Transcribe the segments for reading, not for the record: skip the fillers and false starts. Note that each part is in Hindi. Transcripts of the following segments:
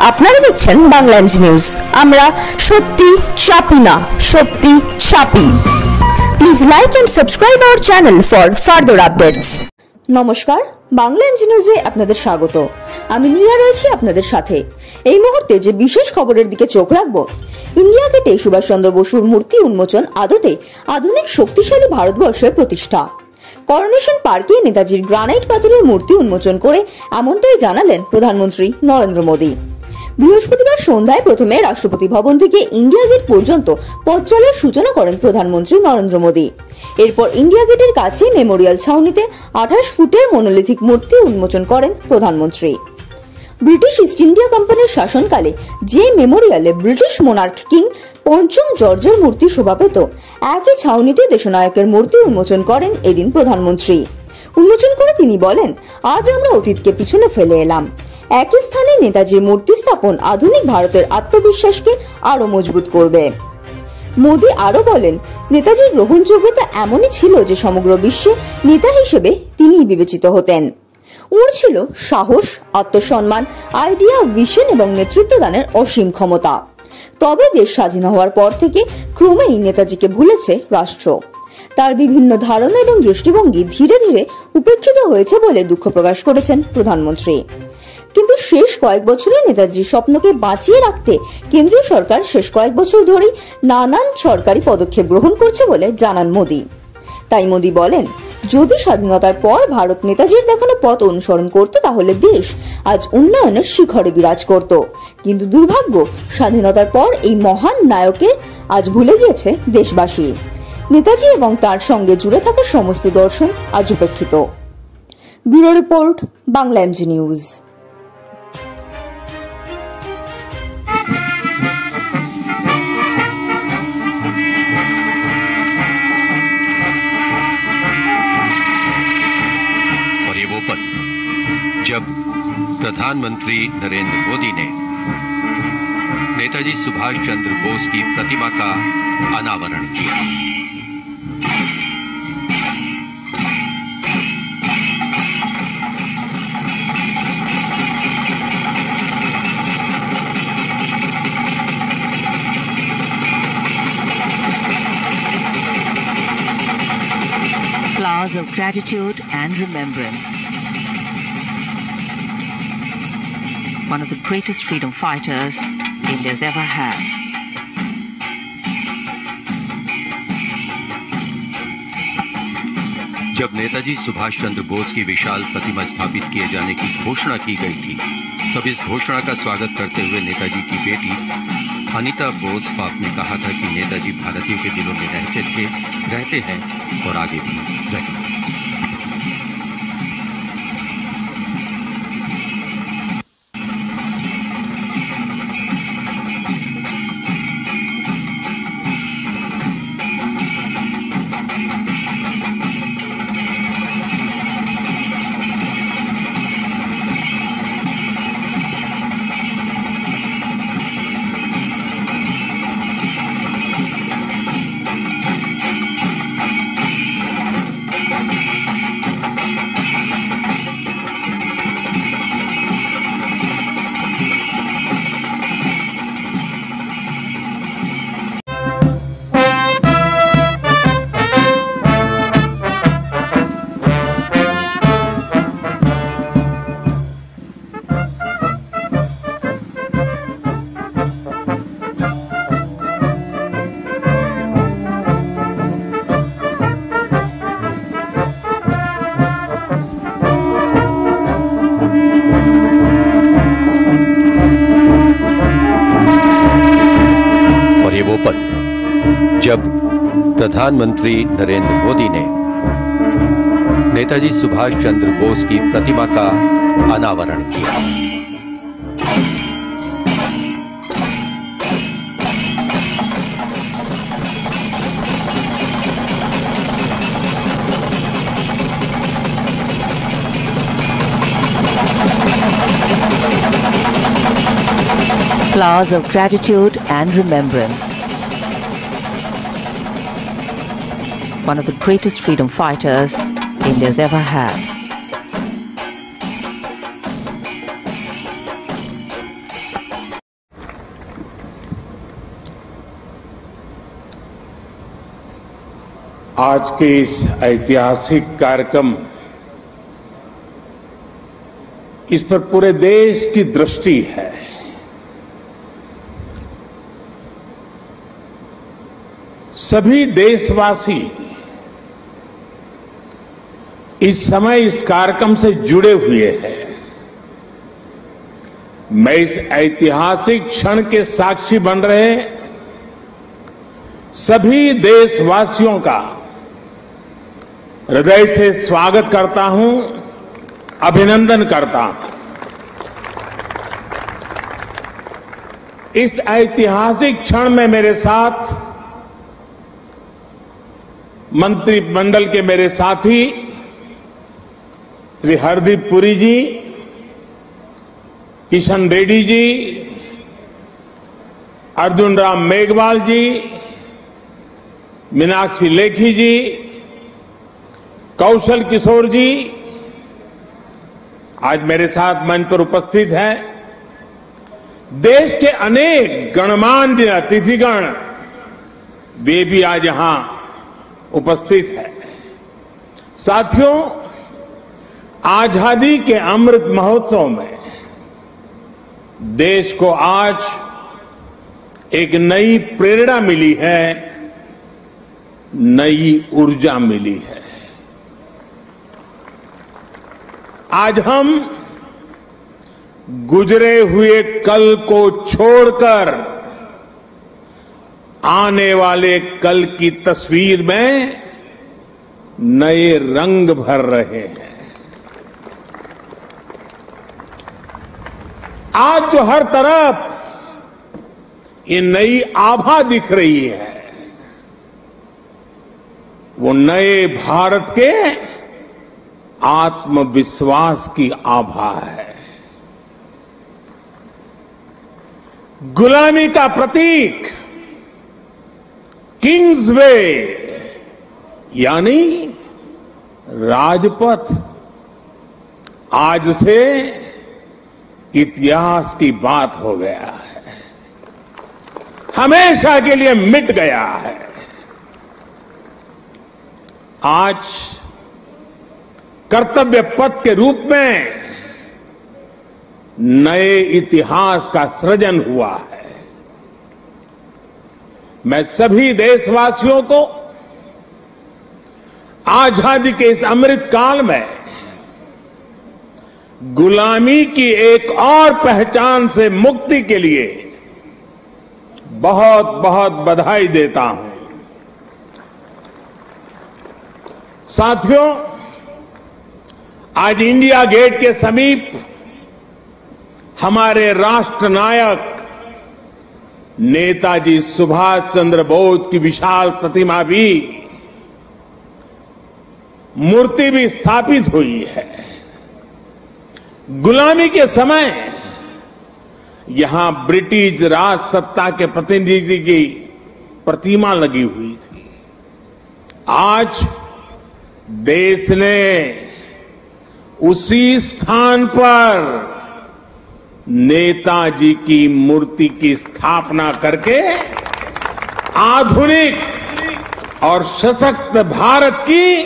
আপনারা দেখছেন বাংলা এমজি নিউজ। আমরা সত্যি চাপি না, সত্যি ছাপি। Please like and subscribe our channel for further updates. নমস্কার, বাংলা এমজি নিউজে আপনাদের স্বাগত। আমি নীরা রয়েছি আপনাদের সাথে। এই মুহূর্তে যে বিশেষ খবরের দিকে চোখ রাখবো, ইন্ডিয়া গেটে সুভাষচন্দ্র বসুর মূর্তি উন্মোচন আদতে আধুনিক শক্তিশালী ভারতবর্ষের প্রতিষ্ঠা। করোনেশন পার্কে নেতাজির গ্রানাইট পাথরের মূর্তি উন্মোচন করে এমনটাই জানালেন প্রধানমন্ত্রী নরেন্দ্র মোদী। বৃহস্পতিবার সন্ধ্যায় প্রথমে রাষ্ট্রপতি ভবন থেকে ইন্ডিয়া গেট পর্যন্ত পথ চলার সূচনা করেন প্রধানমন্ত্রী নরেন্দ্র মোদী। এরপর ইন্ডিয়া গেটের কাছে মেমোরিয়াল ছাউনিতে 28 ফুটের মনোলিথিক মূর্তি উন্মোচন করেন প্রধানমন্ত্রী। ব্রিটিশ ইস্ট ইন্ডিয়া কোম্পানির শাসনকালে যে মেমোরিয়ালে ব্রিটিশ মোনার্ক কিং পঞ্চম জর্জের মূর্তি শোভা পেত, একই ছাউনিতে দেশনায়কের মূর্তি উন্মোচন করেন এদিন প্রধানমন্ত্রী। উন্মোচন করে তিনি বলেন, আজ আমরা অতীতকে পিছনে ফেলে এলাম। একই স্থানে নেতাজির মূর্তি স্থাপন আধুনিক ভারতের আত্মবিশ্বাসকে আরো মজবুত করবে। মোদী আরো বলেন, নেতাজির গ্রহণযোগ্যতা এমনই ছিল যে সমগ্র বিশ্বে নেতা হিসেবে তিনিই বিবেচিত হতেন। ওর ছিল সাহস, আত্মসম্মান, আইডিয়া, ভিশন এবং নেতৃত্ব দানের অসীম ক্ষমতা। তবে দেশ স্বাধীন হওয়ার পর থেকে ক্রমেই নেতাজিকে ভুলেছে রাষ্ট্র। তার বিভিন্ন ধারণা এবং দৃষ্টিভঙ্গি ধীরে ধীরে উপেক্ষিত হয়েছে বলে দুঃখ প্রকাশ করেছেন প্রধানমন্ত্রী। কিন্তু শেষ কয়েক বছরে নেতাজির স্বপ্নকে বাঁচিয়ে রাখতে কেন্দ্রীয় সরকার শেষ কয়েক বছর ধরেই নানান সরকারি পদক্ষেপ গ্রহণ করছে বলে জানান মোদী। তাই মোদী বলেন, যদি স্বাধীনতার পর ভারত নেতাজির দেখানো পথ অনুসরণ করত, তাহলে দেশ আজ উন্নয়নের শিখরে বিরাজ করত। কিন্তু দুর্ভাগ্য, স্বাধীনতার পর এই মহান নায়ককে আজ ভুলে গিয়েছে দেশবাসী। নেতাজি এবং তার সঙ্গে জুড়ে থাকা সমস্ত দর্শন আজ উপেক্ষিত। Bureau report, Bangla MG news. जब प्रधानमंत्री नरेंद्र मोदी ने नेताजी सुभाष चंद्र बोस की प्रतिमा का अनावरण किया। Flowers of gratitude and remembrance. One of the greatest freedom fighters India's ever had. जब नेताजी सुभाष चंद्र बोस की विशाल प्रतिमा स्थापित किए जाने की घोषणा की गई थी, तब इस घोषणा का स्वागत करते हुए नेताजी की बेटी अनिता बोस पाप ने कहा था कि नेताजी भारतीयों के दिलों में रहते थे, रहते हैं और आगे भी रहेंगे। जब प्रधानमंत्री नरेंद्र मोदी ने नेताजी सुभाष चंद्र बोस की प्रतिमा का अनावरण किया। Flowers of gratitude and remembrance. One of the greatest freedom fighters India's ever had. आज के इस ऐतिहासिक कार्यक्रम, इस पर पूरे देश की दृष्टि है। सभी देशवासी इस समय इस कार्यक्रम से जुड़े हुए हैं। मैं इस ऐतिहासिक क्षण के साक्षी बन रहे सभी देशवासियों का हृदय से स्वागत करता हूं, अभिनंदन करता हूं। इस ऐतिहासिक क्षण में मेरे साथ मंत्रिमंडल के मेरे साथी श्री हरदीप पुरी जी, किशन रेड्डी जी, अर्जुन राम मेघवाल जी, मीनाक्षी लेखी जी, कौशल किशोर जी आज मेरे साथ मंच पर उपस्थित हैं। देश के अनेक गणमान्य अतिथिगण वे भी आज यहां उपस्थित हैं। साथियों, आजादी के अमृत महोत्सव में देश को आज एक नई प्रेरणा मिली है, नई ऊर्जा मिली है। आज हम गुजरे हुए कल को छोड़कर आने वाले कल की तस्वीर में नए रंग भर रहे हैं। आज जो हर तरफ ये नई आभा दिख रही है, वो नए भारत के आत्मविश्वास की आभा है। गुलामी का प्रतीक किंग्सवे यानी राजपथ आज से इतिहास की बात हो गया है, हमेशा के लिए मिट गया है। आज कर्तव्य पथ के रूप में नए इतिहास का सृजन हुआ है। मैं सभी देशवासियों को आजादी के इस अमृत काल में गुलामी की एक और पहचान से मुक्ति के लिए बहुत बहुत बधाई देता हूं। साथियों, आज इंडिया गेट के समीप हमारे राष्ट्र नायक नेताजी सुभाष चंद्र बोस की विशाल प्रतिमा भी, मूर्ति भी स्थापित हुई है। गुलामी के समय यहां ब्रिटिश राज सत्ता के प्रतिनिधि की प्रतिमा लगी हुई थी। आज देश ने उसी स्थान पर नेताजी की मूर्ति की स्थापना करके आधुनिक और सशक्त भारत की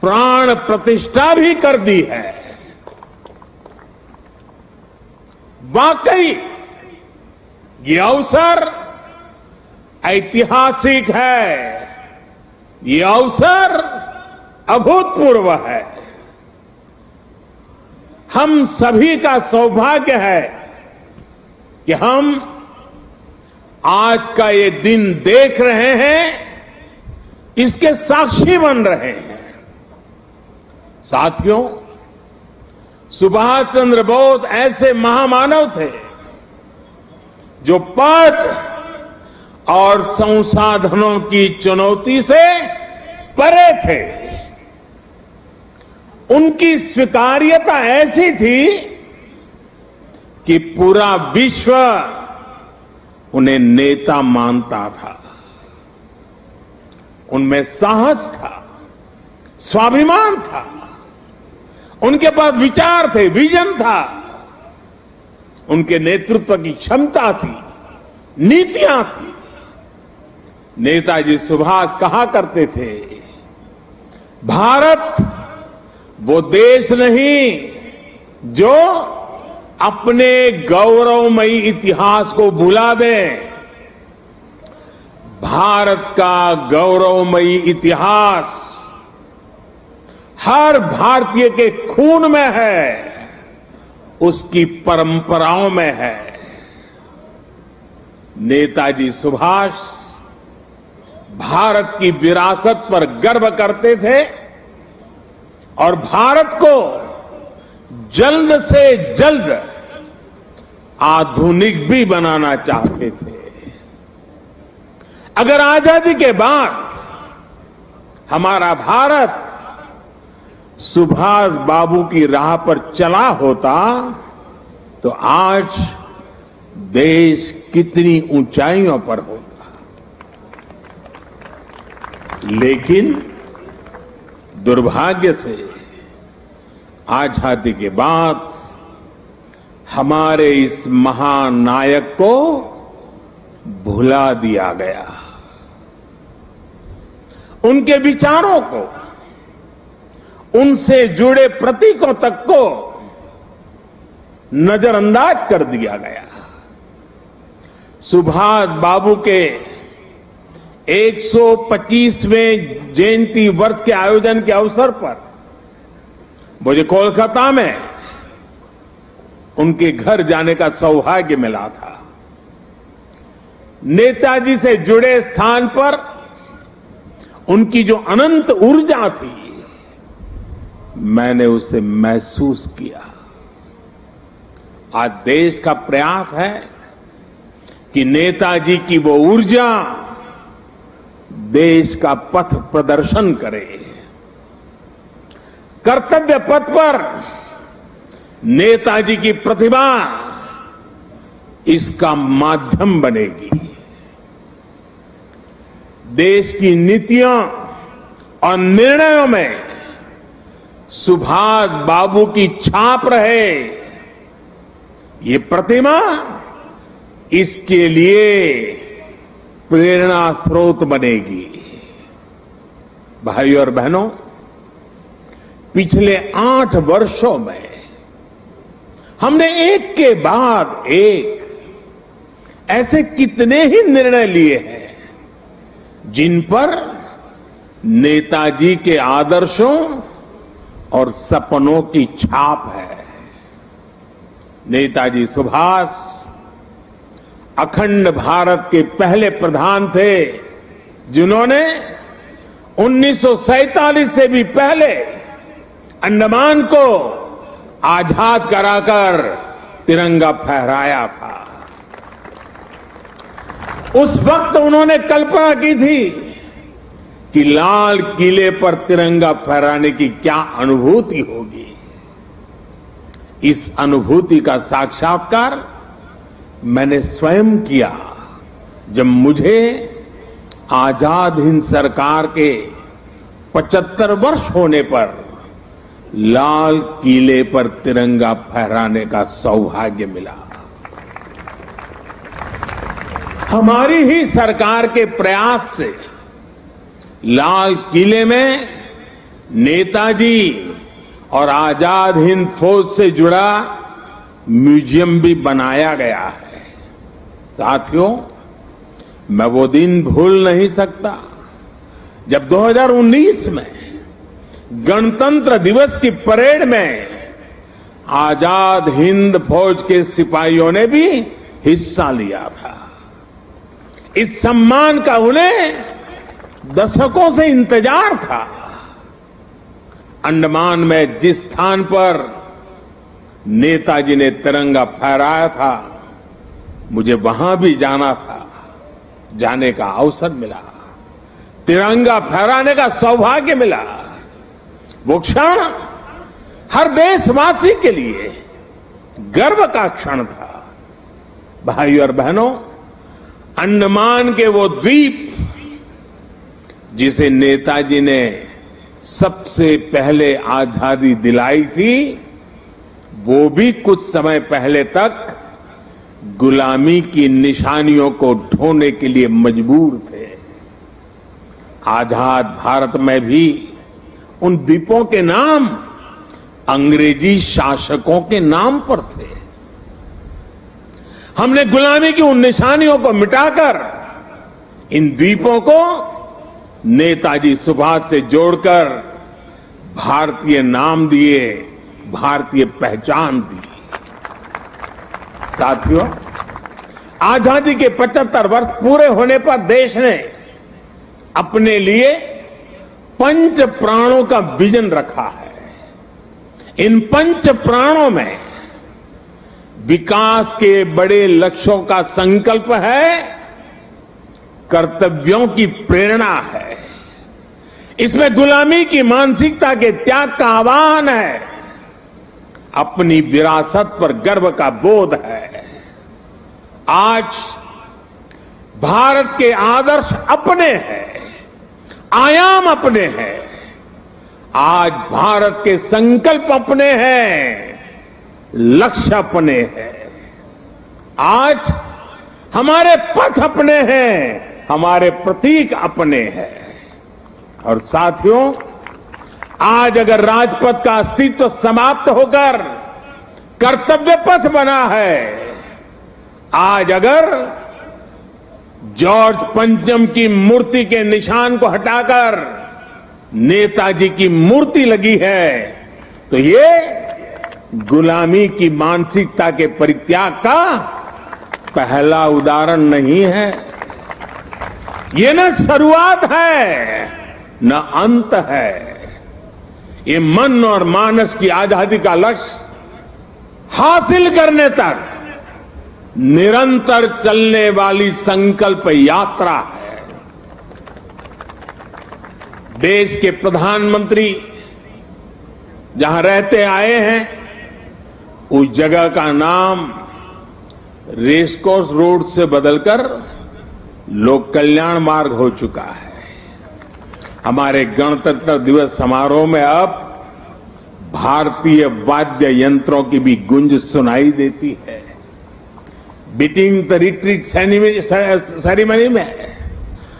प्राण प्रतिष्ठा भी कर दी है। वाकई ये अवसर ऐतिहासिक है, ये अवसर अभूतपूर्व है। हम सभी का सौभाग्य है कि हम आज का ये दिन देख रहे हैं, इसके साक्षी बन रहे हैं। साथियों, सुभाष चंद्र बोस ऐसे महामानव थे जो पद और संसाधनों की चुनौती से परे थे। उनकी स्वीकार्यता ऐसी थी कि पूरा विश्व उन्हें नेता मानता था। उनमें साहस था, स्वाभिमान था, उनके पास विचार थे, विजन था, उनके नेतृत्व की क्षमता थी, नीतियां थी। नेताजी सुभाष कहा करते थे, भारत वो देश नहीं जो अपने गौरवमयी इतिहास को भुला दे। भारत का गौरवमयी इतिहास हर भारतीय के खून में है, उसकी परंपराओं में है। नेताजी सुभाष भारत की विरासत पर गर्व करते थे और भारत को जल्द से जल्द आधुनिक भी बनाना चाहते थे। अगर आजादी के बाद हमारा भारत सुभाष बाबू की राह पर चला होता तो आज देश कितनी ऊंचाइयों पर होता। लेकिन दुर्भाग्य से आजादी के बाद हमारे इस महान नायक को भुला दिया गया, उनके विचारों को, उनसे जुड़े प्रतीकों तक को नजरअंदाज कर दिया गया। सुभाष बाबू के 125वें जयंती वर्ष के आयोजन के अवसर पर मुझे कोलकाता में उनके घर जाने का सौभाग्य मिला था। नेताजी से जुड़े स्थान पर उनकी जो अनंत ऊर्जा थी, मैंने उसे महसूस किया। आज देश का प्रयास है कि नेताजी की वो ऊर्जा देश का पथ प्रदर्शन करे। कर्तव्य पथ पर नेताजी की प्रतिभा इसका माध्यम बनेगी। देश की नीतियों और निर्णयों में सुभाष बाबू की छाप रहे, ये प्रतिमा इसके लिए प्रेरणा स्रोत बनेगी। भाइयों और बहनों, पिछले 8 वर्षों में हमने एक के बाद एक ऐसे कितने ही निर्णय लिए हैं जिन पर नेताजी के आदर्शों और सपनों की छाप है। नेताजी सुभाष अखंड भारत के पहले प्रधान थे जिन्होंने 1947 से भी पहले अंडमान को आजाद कराकर तिरंगा फहराया था। उस वक्त उन्होंने कल्पना की थी कि लाल किले पर तिरंगा फहराने की क्या अनुभूति होगी। इस अनुभूति का साक्षात्कार मैंने स्वयं किया जब मुझे आजाद हिंद सरकार के 75 वर्ष होने पर लाल किले पर तिरंगा फहराने का सौभाग्य मिला। हमारी ही सरकार के प्रयास से लाल किले में नेताजी और आजाद हिंद फौज से जुड़ा म्यूजियम भी बनाया गया है। साथियों, मैं वो दिन भूल नहीं सकता जब 2019 में गणतंत्र दिवस की परेड में आजाद हिंद फौज के सिपाहियों ने भी हिस्सा लिया था। इस सम्मान का उन्हें दशकों से इंतजार था। अंडमान में जिस स्थान पर नेताजी ने तिरंगा फहराया था, मुझे वहां भी जाना था। जाने का अवसर मिला, तिरंगा फहराने का सौभाग्य मिला। वो क्षण हर देशवासी के लिए गर्व का क्षण था। भाइयों और बहनों, अंडमान के वो द्वीप जिसे नेताजी ने सबसे पहले आजादी दिलाई थी, वो भी कुछ समय पहले तक गुलामी की निशानियों को ढोने के लिए मजबूर थे। आजाद भारत में भी उन द्वीपों के नाम अंग्रेजी शासकों के नाम पर थे। हमने गुलामी की उन निशानियों को मिटाकर इन द्वीपों को नेताजी सुभाष से जोड़कर भारतीय नाम दिए, भारतीय पहचान दी। साथियों, आजादी के 75 वर्ष पूरे होने पर देश ने अपने लिए 5 प्राणों का विजन रखा है। इन 5 प्राणों में विकास के बड़े लक्ष्यों का संकल्प है, कर्तव्यों की प्रेरणा है, इसमें गुलामी की मानसिकता के त्याग का आह्वान है, अपनी विरासत पर गर्व का बोध है। आज भारत के आदर्श अपने हैं, आयाम अपने हैं। आज भारत के संकल्प अपने हैं, लक्ष्य अपने हैं। आज हमारे पथ अपने हैं, हमारे प्रतीक अपने हैं। और साथियों, आज अगर राजपथ का अस्तित्व समाप्त होकर कर्तव्य पथ बना है, आज अगर जॉर्ज पंचम की मूर्ति के निशान को हटाकर नेताजी की मूर्ति लगी है, तो ये गुलामी की मानसिकता के परित्याग का पहला उदाहरण नहीं है। ये न शुरुआत है न अंत है। ये मन और मानस की आजादी का लक्ष्य हासिल करने तक निरंतर चलने वाली संकल्प यात्रा है। देश के प्रधानमंत्री जहां रहते आए हैं, उस जगह का नाम रेसकोर्स रोड से बदलकर लोक कल्याण मार्ग हो चुका है। हमारे गणतंत्र दिवस समारोह में अब भारतीय वाद्य यंत्रों की भी गूंज सुनाई देती है। बीटिंग द रिट्रीट सेरेमनी में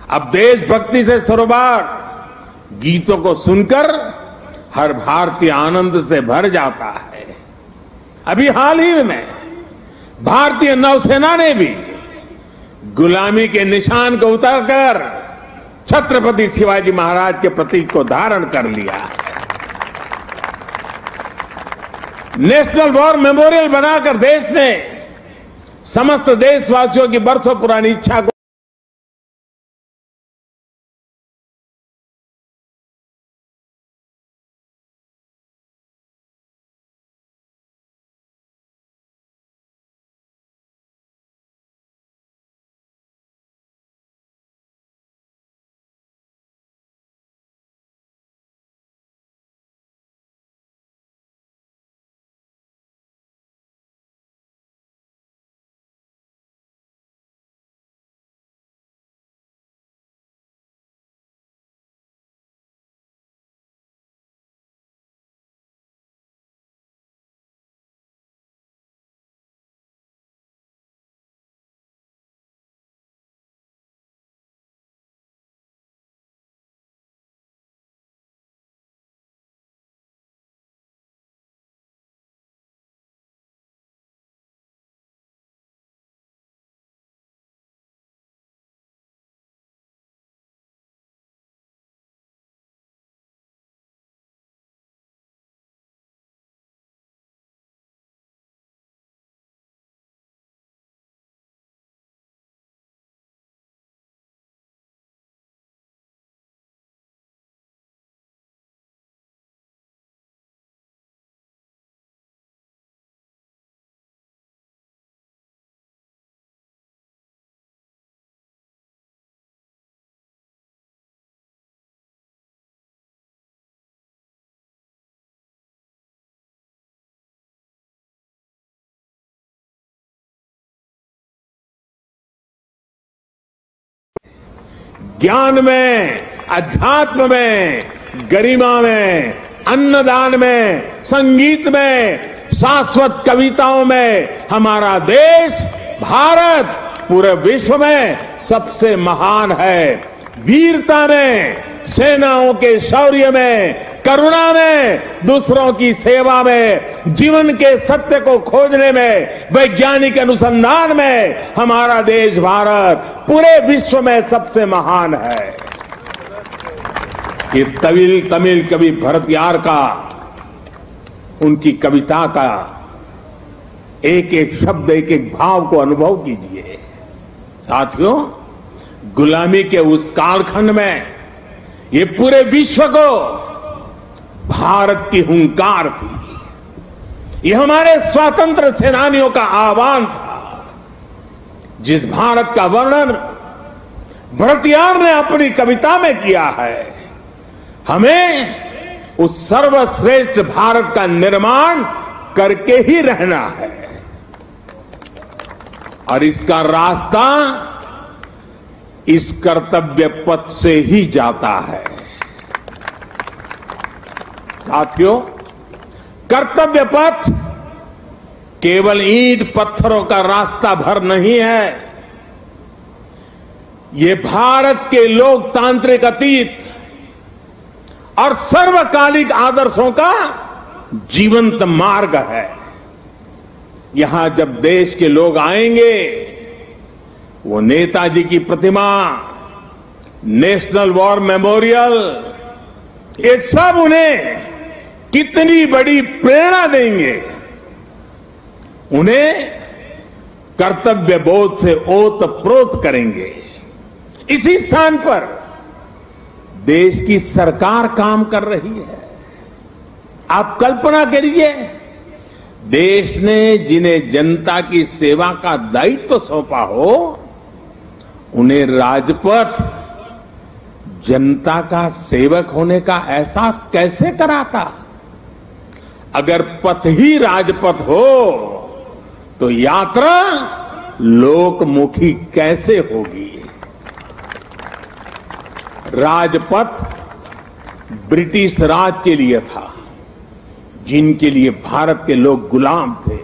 अब देशभक्ति से सरोबार गीतों को सुनकर हर भारतीय आनंद से भर जाता है। अभी हाल ही में भारतीय नौसेना ने भी गुलामी के निशान को उतारकर छत्रपति शिवाजी महाराज के प्रतीक को धारण कर लिया है। नेशनल वॉर मेमोरियल बनाकर देश ने समस्त देशवासियों की बरसों पुरानी इच्छा को ज्ञान में, अध्यात्म में, गरिमा में, अन्नदान में, संगीत में, शाश्वत कविताओं में हमारा देश भारत पूरे विश्व में सबसे महान है। वीरता में, सेनाओं के शौर्य में, करुणा में, दूसरों की सेवा में, जीवन के सत्य को खोजने में, वैज्ञानिक अनुसंधान में हमारा देश भारत पूरे विश्व में सबसे महान है। ये तमिल कवि भरतियार का, उनकी कविता का एक एक शब्द, एक एक भाव को अनुभव कीजिए। साथियों, गुलामी के उस कालखंड में ये पूरे विश्व को भारत की हुंकार थी। ये हमारे स्वतंत्र सेनानियों का आह्वान था। जिस भारत का वर्णन भरतियार ने अपनी कविता में किया है, हमें उस सर्वश्रेष्ठ भारत का निर्माण करके ही रहना है। और इसका रास्ता इस कर्तव्य पथ से ही जाता है। साथियों, कर्तव्य पथ केवल ईंट पत्थरों का रास्ता भर नहीं है। ये भारत के लोकतांत्रिक अतीत और सर्वकालिक आदर्शों का जीवंत मार्ग है। यहां जब देश के लोग आएंगे, वो नेताजी की प्रतिमा, नेशनल वॉर मेमोरियल, ये सब उन्हें कितनी बड़ी प्रेरणा देंगे। उन्हें कर्तव्य बोध से ओतप्रोत करेंगे। इसी स्थान पर देश की सरकार काम कर रही है। आप कल्पना करिए, देश ने जिन्हें जनता की सेवा का दायित्व सौंपा हो, उन्हें राजपथ जनता का सेवक होने का एहसास कैसे कराता। अगर पथ ही राजपथ हो तो यात्रा लोकमुखी कैसे होगी। राजपथ ब्रिटिश राज के लिए था, जिनके लिए भारत के लोग गुलाम थे।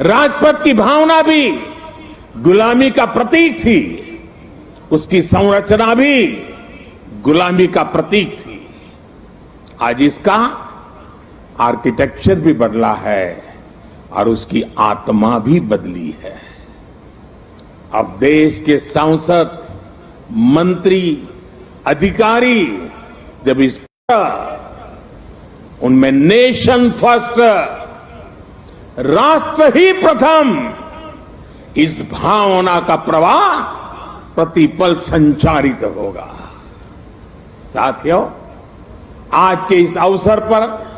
राजपथ की भावना भी गुलामी का प्रतीक थी, उसकी संरचना भी गुलामी का प्रतीक थी। आज इसका आर्किटेक्चर भी बदला है और उसकी आत्मा भी बदली है। अब देश के सांसद, मंत्री, अधिकारी जब इस उनमें नेशन फर्स्ट, राष्ट्र ही प्रथम, इस भावना का प्रवाह प्रतिपल संचारित होगा। साथियों, आज के इस अवसर पर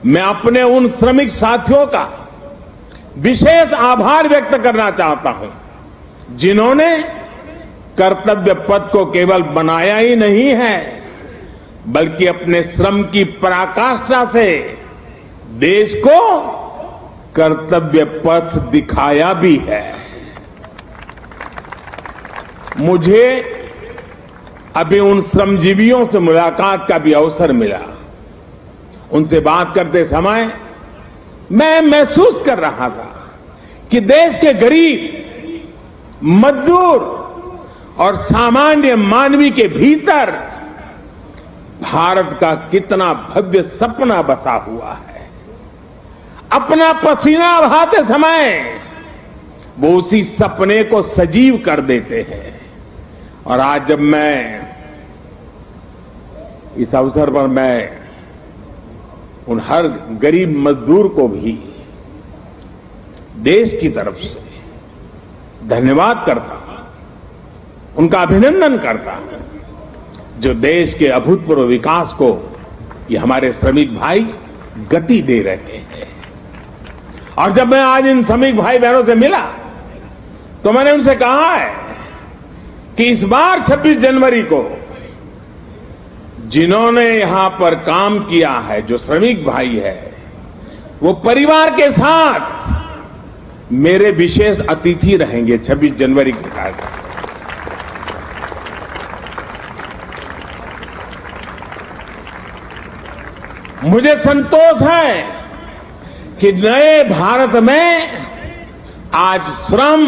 मैं अपने उन श्रमिक साथियों का विशेष आभार व्यक्त करना चाहता हूं, जिन्होंने कर्तव्य पथ को केवल बनाया ही नहीं है, बल्कि अपने श्रम की पराकाष्ठा से देश को कर्तव्य पथ दिखाया भी है। मुझे अभी उन श्रमजीवियों से मुलाकात का भी अवसर मिला। उनसे बात करते समय मैं महसूस कर रहा था कि देश के गरीब, मजदूर और सामान्य मानवी के भीतर भारत का कितना भव्य सपना बसा हुआ है। अपना पसीना बहाते समय वो उसी सपने को सजीव कर देते हैं। और आज जब मैं इस अवसर पर मैं उन हर गरीब मजदूर को भी देश की तरफ से धन्यवाद करता हूं, उनका अभिनंदन करता हूं, जो देश के अभूतपूर्व विकास को ये हमारे श्रमिक भाई गति दे रहे हैं। और जब मैं आज इन श्रमिक भाई बहनों से मिला तो मैंने उनसे कहा है कि इस बार 26 जनवरी को जिन्होंने यहां पर काम किया है, जो श्रमिक भाई है, वो परिवार के साथ मेरे विशेष अतिथि रहेंगे 26 जनवरी के कार्यक्रम। मुझे संतोष है कि नए भारत में आज श्रम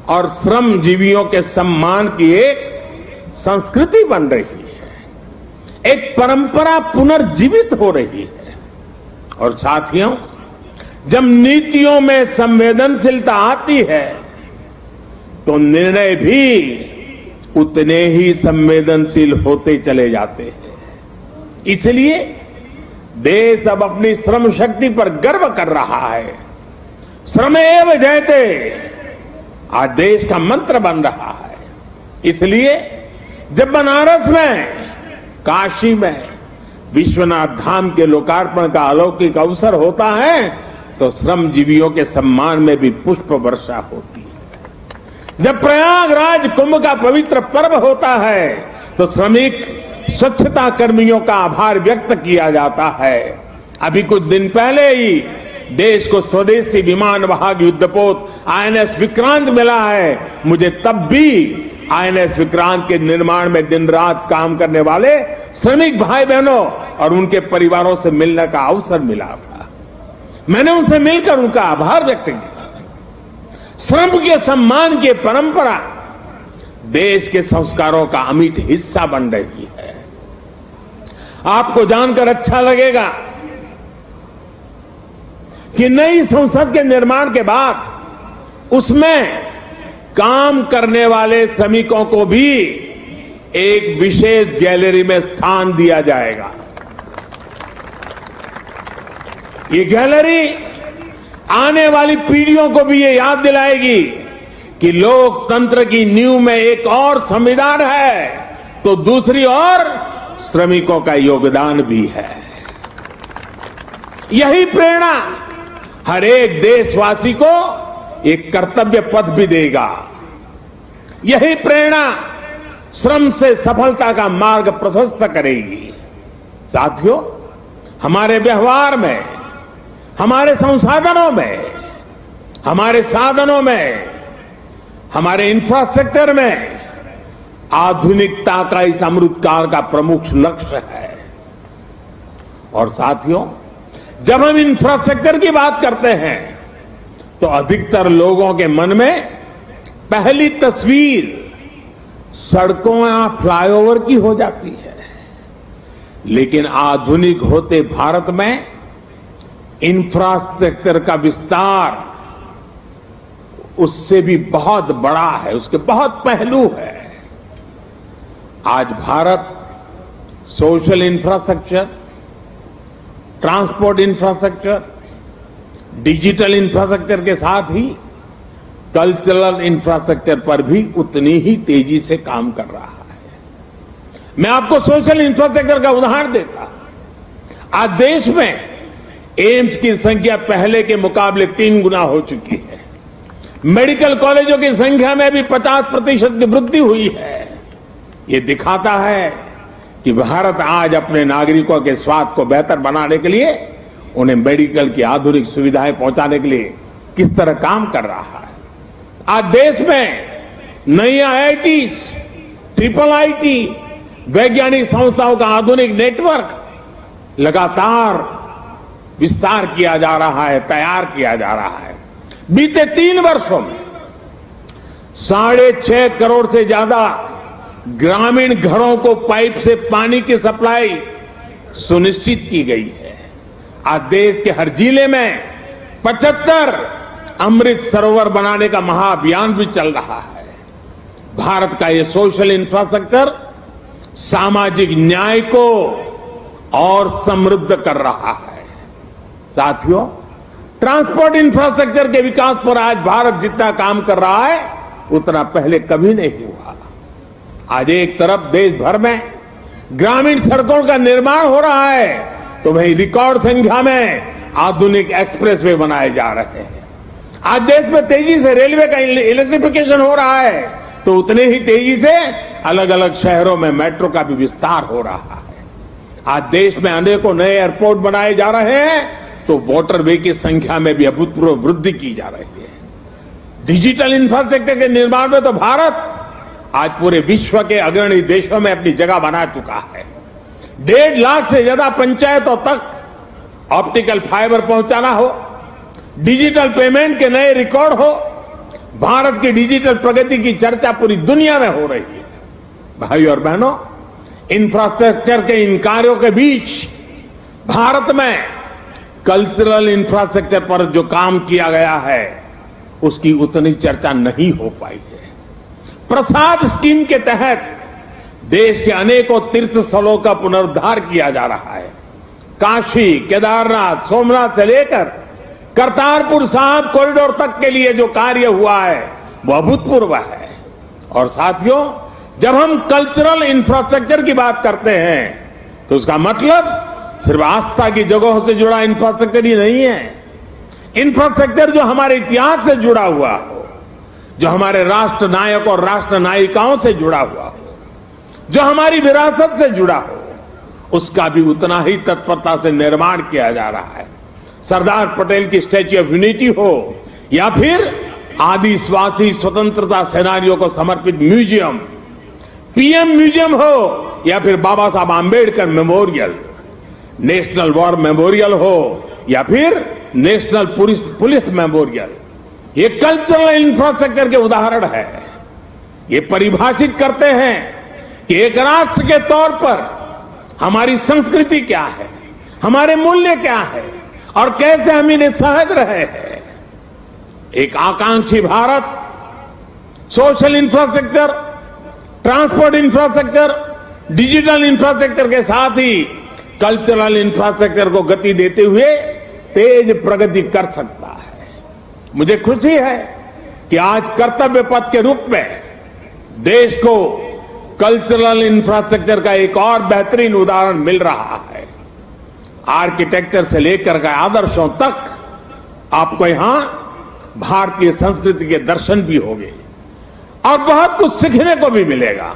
और श्रमजीवियों के सम्मान की एक संस्कृति बन रही है, एक परंपरा पुनर्जीवित हो रही है। और साथियों, जब नीतियों में संवेदनशीलता आती है तो निर्णय भी उतने ही संवेदनशील होते चले जाते हैं। इसलिए देश अब अपनी श्रम शक्ति पर गर्व कर रहा है। श्रमेव जयते आज देश का मंत्र बन रहा है। इसलिए जब बनारस में, काशी में विश्वनाथ धाम के लोकार्पण का अलौकिक अवसर होता है तो श्रमजीवियों के सम्मान में भी पुष्प वर्षा होती है। जब प्रयागराज कुंभ का पवित्र पर्व होता है तो श्रमिक स्वच्छता कर्मियों का आभार व्यक्त किया जाता है। अभी कुछ दिन पहले ही देश को स्वदेशी विमान वाहक युद्धपोत आईएनएस विक्रांत मिला है। मुझे तब भी आईएनएस विक्रांत के निर्माण में दिन रात काम करने वाले श्रमिक भाई बहनों और उनके परिवारों से मिलने का अवसर मिला था। मैंने उनसे मिलकर उनका आभार व्यक्त किया। श्रम के सम्मान की परंपरा देश के संस्कारों का अमिट हिस्सा बन रही है। आपको जानकर अच्छा लगेगा कि नई संसद के निर्माण के बाद उसमें काम करने वाले श्रमिकों को भी एक विशेष गैलरी में स्थान दिया जाएगा। ये गैलरी आने वाली पीढ़ियों को भी ये याद दिलाएगी कि लोकतंत्र की नींव में एक और संविधान है तो दूसरी ओर श्रमिकों का योगदान भी है। यही प्रेरणा हर एक देशवासी को एक कर्तव्य पथ भी देगा। यही प्रेरणा श्रम से सफलता का मार्ग प्रशस्त करेगी। साथियों, हमारे व्यवहार में, हमारे संसाधनों में, हमारे साधनों में, हमारे इंफ्रास्ट्रक्चर में आधुनिकता का इस अमृतकाल का प्रमुख लक्ष्य है। और साथियों, जब हम इंफ्रास्ट्रक्चर की बात करते हैं तो अधिकतर लोगों के मन में पहली तस्वीर सड़कों या फ्लाईओवर की हो जाती है। लेकिन आधुनिक होते भारत में इंफ्रास्ट्रक्चर का विस्तार उससे भी बहुत बड़ा है, उसके बहुत पहलू है। आज Bharat social infrastructure, transport infrastructure, digital infrastructure के साथ ही कल्चरल इंफ्रास्ट्रक्चर पर भी उतनी ही तेजी से काम कर रहा है। मैं आपको सोशल इंफ्रास्ट्रक्चर का उदाहरण देता हूं। आज देश में एम्स की संख्या पहले के मुकाबले 3 गुना हो चुकी है। मेडिकल कॉलेजों की संख्या में भी 50% की वृद्धि हुई है। ये दिखाता है कि भारत आज अपने नागरिकों के स्वास्थ्य को बेहतर बनाने के लिए, उन्हें मेडिकल की आधुनिक सुविधाएं पहुंचाने के लिए किस तरह काम कर रहा है। आज देश में नई आईआईटी, ट्रिपल आईटी, वैज्ञानिक संस्थाओं का आधुनिक नेटवर्क लगातार विस्तार किया जा रहा है, तैयार किया जा रहा है। बीते 3 वर्षों में 6.5 करोड़ से ज्यादा ग्रामीण घरों को पाइप से पानी की सप्लाई सुनिश्चित की गई है। आज देश के हर जिले में 75 अमृत सरोवर बनाने का महाअभियान भी चल रहा है। भारत का ये सोशल इंफ्रास्ट्रक्चर सामाजिक न्याय को और समृद्ध कर रहा है। साथियों, ट्रांसपोर्ट इंफ्रास्ट्रक्चर के विकास पर आज भारत जितना काम कर रहा है उतना पहले कभी नहीं हुआ। आज एक तरफ देश भर में ग्रामीण सड़कों का निर्माण हो रहा है तो वहीं रिकॉर्ड संख्या में आधुनिक एक्सप्रेसवे बनाए जा रहे हैं। आज देश में तेजी से रेलवे का इलेक्ट्रिफिकेशन हो रहा है तो उतने ही तेजी से अलग अलग शहरों में मेट्रो का भी विस्तार हो रहा है। आज देश में अनेकों नए एयरपोर्ट बनाए जा रहे हैं तो वाटरवे की संख्या में भी अभूतपूर्व वृद्धि की जा रही है। डिजिटल इंफ्रास्ट्रक्चर के निर्माण में तो भारत आज पूरे विश्व के अग्रणी देशों में अपनी जगह बना चुका है। 1.5 लाख से ज्यादा पंचायतों तक ऑप्टिकल फाइबर पहुंचाना हो, डिजिटल पेमेंट के नए रिकॉर्ड हो, भारत की डिजिटल प्रगति की चर्चा पूरी दुनिया में हो रही है। भाई और बहनों, इंफ्रास्ट्रक्चर के इन कार्यों के बीच भारत में कल्चरल इंफ्रास्ट्रक्चर पर जो काम किया गया है उसकी उतनी चर्चा नहीं हो पाई है। प्रसाद स्कीम के तहत देश के अनेकों तीर्थ स्थलों का पुनरुद्धार किया जा रहा है। काशी, केदारनाथ, सोमनाथ से लेकर करतारपुर साहिब कॉरिडोर तक के लिए जो कार्य हुआ है वो अभूतपूर्व है। और साथियों, जब हम कल्चरल इंफ्रास्ट्रक्चर की बात करते हैं तो उसका मतलब सिर्फ आस्था की जगहों से जुड़ा इंफ्रास्ट्रक्चर ही नहीं है। इंफ्रास्ट्रक्चर जो हमारे इतिहास से जुड़ा हुआ हो, जो हमारे राष्ट्र नायक और राष्ट्र नायिकाओं से जुड़ा हुआ हो, जो हमारी विरासत से जुड़ा हो, उसका भी उतना ही तत्परता से निर्माण किया जा रहा है। सरदार पटेल की स्टैच्यू ऑफ यूनिटी हो या फिर आदिवासी स्वतंत्रता सेनानियों को समर्पित म्यूजियम, पीएम म्यूजियम हो या फिर बाबा Saheb Ambedkar memorial, national war memorial हो या फिर नेशनल पुलिस मेमोरियल, ये कल्चरल इंफ्रास्ट्रक्चर के उदाहरण है। ये परिभाषित करते हैं कि एक राष्ट्र के तौर पर हमारी संस्कृति क्या है, हमारे मूल्य क्या है और कैसे हम इन्हें सहज रहे हैं। एक आकांक्षी Bharat social infrastructure, transport infrastructure, digital infrastructure के साथ ही कल्चरल इंफ्रास्ट्रक्चर को गति देते हुए तेज प्रगति कर सकता है। मुझे खुशी है कि आज कर्तव्य पथ के रूप में देश को कल्चरल इंफ्रास्ट्रक्चर का एक और बेहतरीन उदाहरण मिल रहा है। आर्किटेक्चर से लेकर के आदर्शों तक आपको यहां भारतीय संस्कृति के दर्शन भी होंगे और बहुत कुछ सीखने को भी मिलेगा।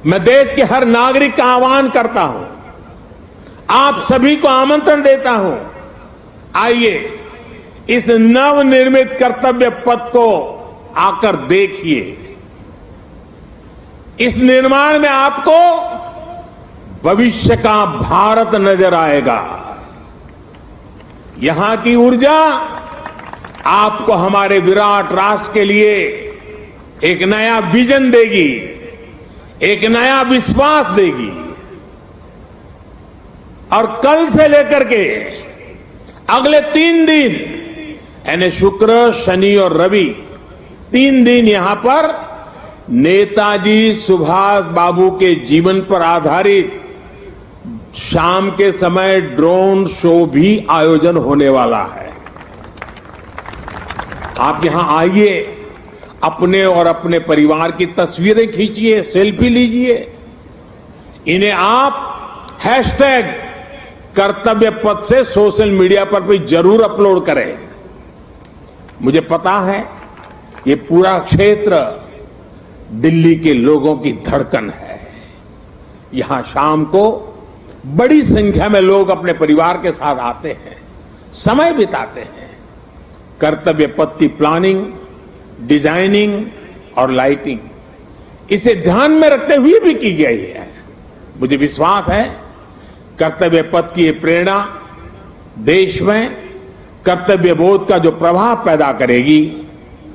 मैं देश के हर नागरिक का आह्वान करता हूं, आप सभी को आमंत्रण देता हूं, आइए इस नवनिर्मित कर्तव्य पथ को आकर देखिए। इस निर्माण में आपको भविष्य का भारत नजर आएगा। यहां की ऊर्जा आपको हमारे विराट राष्ट्र के लिए एक नया विजन देगी, एक नया विश्वास देगी। और कल से लेकर के अगले 3 दिन यानी शुक्र, शनि और रवि 3 दिन यहां पर नेताजी सुभाष बाबू के जीवन पर आधारित शाम के समय ड्रोन शो भी आयोजन होने वाला है। आप यहां आइए, अपने और अपने परिवार की तस्वीरें खींचिए, सेल्फी लीजिए। इन्हें आप हैशटैग कर्तव्य पथ से सोशल मीडिया पर भी जरूर अपलोड करें। मुझे पता है ये पूरा क्षेत्र दिल्ली के लोगों की धड़कन है। यहां शाम को बड़ी संख्या में लोग अपने परिवार के साथ आते हैं, समय बिताते हैं। कर्तव्य पथ की प्लानिंग, डिजाइनिंग और लाइटिंग इसे ध्यान में रखते हुए भी की गई है। मुझे विश्वास है कर्तव्य पथ की ये प्रेरणा देश में कर्तव्य बोध का जो प्रवाह पैदा करेगी,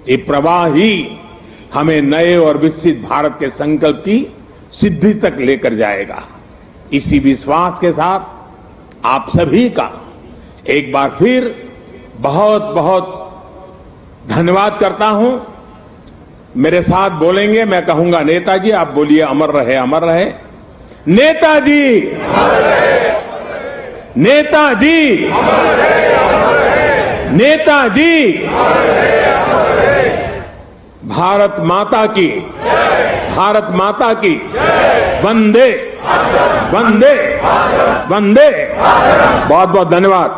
ये प्रवाह ही हमें नए और विकसित भारत के संकल्प की सिद्धि तक लेकर जाएगा। इसी विश्वास के साथ आप सभी का एक बार फिर बहुत बहुत धन्यवाद करता हूं। मेरे साथ बोलेंगे, मैं कहूंगा नेताजी, आप बोलिए अमर रहे, अमर रहे। नेताजी, नेताजी, नेताजी, भारत माता की, भारत माता की, वंदे वंदे वंदे। बहुत बहुत धन्यवाद।